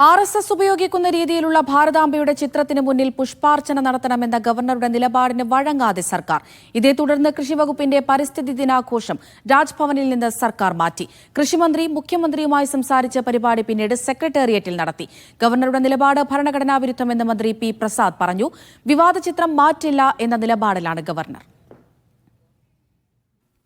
RSS ഉപയോഗിക്കുന്ന രീതിയിലുള്ള ഭാരതാംബയുടെ ചിത്രത്തിന് മുന്നിൽ പുഷ്പാർച്ചന നടത്തണമെന്ന ഗവർണറുടെ നിലപാടിന് വഴങ്ങാതെ സർക്കാർ. ഇതേ തുടർന്ന് കൃഷിവകുപ്പിന്റെ പരിസ്ഥിതി ദിനാഘോഷം രാജ്ഭവനിൽ നിന്ന് സർക്കാർ മാറ്റി. കൃഷിമന്ത്രി മുഖ്യമന്ത്രിയുമായി സംസാരിച്ച പരിപാടി പിന്നീട് സെക്രട്ടേറിയറ്റിൽ നടത്തി. ഗവർണറുടെ നിലപാട് ഭരണഘടനാ വിരുദ്ധമെന്ന് മന്ത്രി പി പ്രസാദ് പറഞ്ഞു. വിവാദ ചിത്രം മാറ്റില്ല എന്ന നിലപാടിലാണ് ഗവർണർ.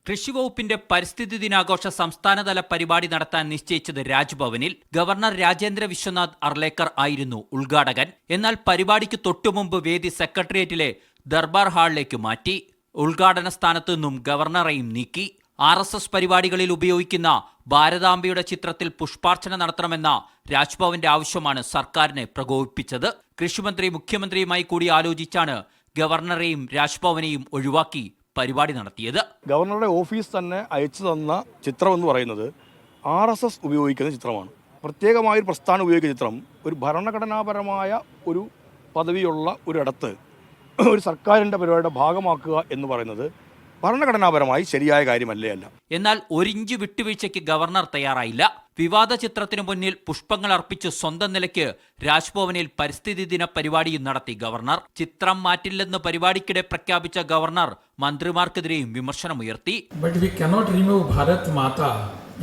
കൃഷിവകുപ്പിന്റെ പരിസ്ഥിതി ദിനാഘോഷ സംസ്ഥാനതല പരിപാടി നടത്താൻ നിശ്ചയിച്ചത് രാജ്ഭവനിൽ. ഗവർണർ രാജേന്ദ്ര വിശ്വനാഥ് അർലേക്കർ ആയിരുന്നു ഉദ്ഘാടകൻ. എന്നാൽ പരിപാടിക്ക് തൊട്ടുമുമ്പ് വേദി സെക്രട്ടേറിയറ്റിലെ ദർബാർ ഹാളിലേക്ക് മാറ്റി. ഉദ്ഘാടന സ്ഥാനത്തു നിന്നും ഗവർണറെയും നീക്കി. RSS പരിപാടികളിൽ ഉപയോഗിക്കുന്ന ഭാരതാംബയുടെ ചിത്രത്തിൽ പുഷ്പാർച്ചന നടത്തണമെന്ന രാജ്ഭവന്റെ ആവശ്യമാണ് സർക്കാരിനെ പ്രകോപിപ്പിച്ചത്. കൃഷിമന്ത്രി മുഖ്യമന്ത്രിയുമായി കൂടി ആലോചിച്ചാണ് ഗവർണറെയും രാജ്ഭവനെയും ഒഴിവാക്കി പരിപാടി നടത്തിയത്. ഗവർണറുടെ ഓഫീസ് തന്നെ അയച്ചു തന്ന ചിത്രം എന്ന് പറയുന്നത് RSS ഉപയോഗിക്കുന്ന ചിത്രമാണ്. പ്രത്യേകമായൊരു പ്രസ്ഥാനം ഉപയോഗിക്കുന്ന ചിത്രം ഒരു ഭരണഘടനാപരമായ ഒരു പദവിയുള്ള ഒരിടത്ത് ഒരു സർക്കാരിൻ്റെ പരിപാടിയുടെ ഭാഗമാക്കുക എന്ന് പറയുന്നത് ഭരണഘടനാപരമായി ശരിയായ കാര്യമല്ലേ അല്ല. എന്നാൽ ഒരിഞ്ച് വിട്ടുവീഴ്ചയ്ക്ക് ഗവർണർ തയ്യാറായില്ല. വിവാദ ചിത്രത്തിനു മുന്നിൽ പുഷ്പങ്ങൾ അർപ്പിച്ച് സ്വന്തം നിലയ്ക്ക് രാജ്ഭവനിൽ പരിസ്ഥിതി ദിന പരിപാടിയും നടത്തി ഗവർണർ. ചിത്രം മാറ്റില്ലെന്ന് പരിപാടിക്കിടെ പ്രഖ്യാപിച്ച governor മന്ത്രിമാർക്കെതിരെയും വിമർശനമുയർത്തി. But we cannot remove Bharat Mata.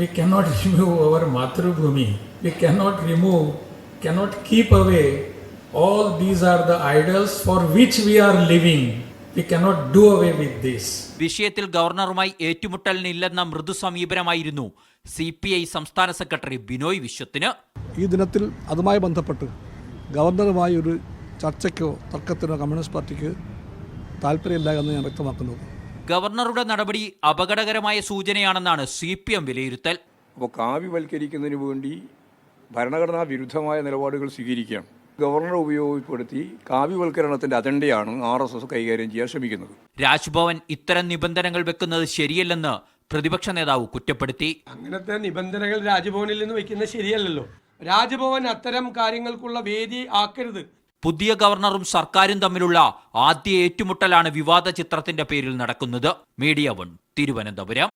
We cannot remove our Matrubhumi. We cannot keep away. All these are the idols for which we are living. We cannot do away with this. വിഷയത്തിൽ ഗവർണറുമായി ഏറ്റുമുട്ടലിനില്ലെന്ന മൃദു സമീപനമായിരുന്നു CPI സംസ്ഥാന secretary Binoy വിശ്വത്തിന്. ഈ ദിനത്തിൽ അതുമായി ബന്ധപ്പെട്ട് ഗവർണറുമായി ഒരു ചർച്ചയ്ക്കോ തർക്കത്തിനോ communist പാർട്ടിക്ക് താല്പര്യമില്ല എന്ന് ഞാൻ വ്യക്തമാക്കുന്നു. ഗവർണറുടെ നടപടി അപകടകരമായ സൂചനയാണെന്നാണ് CPM വിലയിരുത്തൽ. അപ്പോൾ കാവ്യവൽക്കരിക്കുന്നതിന് വേണ്ടി ഭരണഘടനാ വിരുദ്ധമായ നിലപാടുകൾ സ്വീകരിക്കുകയാണ്. ഗവർണറെ ഉപയോഗപ്പെടുത്തി കാവ്യവൽക്കരണത്തിന്റെ അജണ്ടയാണ് RSS കൈകാര്യം ചെയ്യാൻ ശ്രമിക്കുന്നത്. രാജ്ഭവൻ ഇത്തരം നിബന്ധനകൾ വെക്കുന്നത് ശരിയല്ലെന്ന് പ്രതിപക്ഷ നേതാവ് കുറ്റപ്പെടുത്തി. അങ്ങനത്തെ നിബന്ധനകൾ രാജ്ഭവനിൽ നിന്ന് വെക്കുന്നത് ശരിയല്ലല്ലോ. രാജ്ഭവൻ അത്തരം കാര്യങ്ങൾക്കുള്ള വേദി ആക്കരുത്. പുതിയ ഗവർണറും സർക്കാരും തമ്മിലുള്ള ആദ്യ ഏറ്റുമുട്ടലാണ് വിവാദ ചിത്രത്തിന്റെ പേരിൽ നടക്കുന്നത്. മീഡിയ 1 തിരുവനന്തപുരം.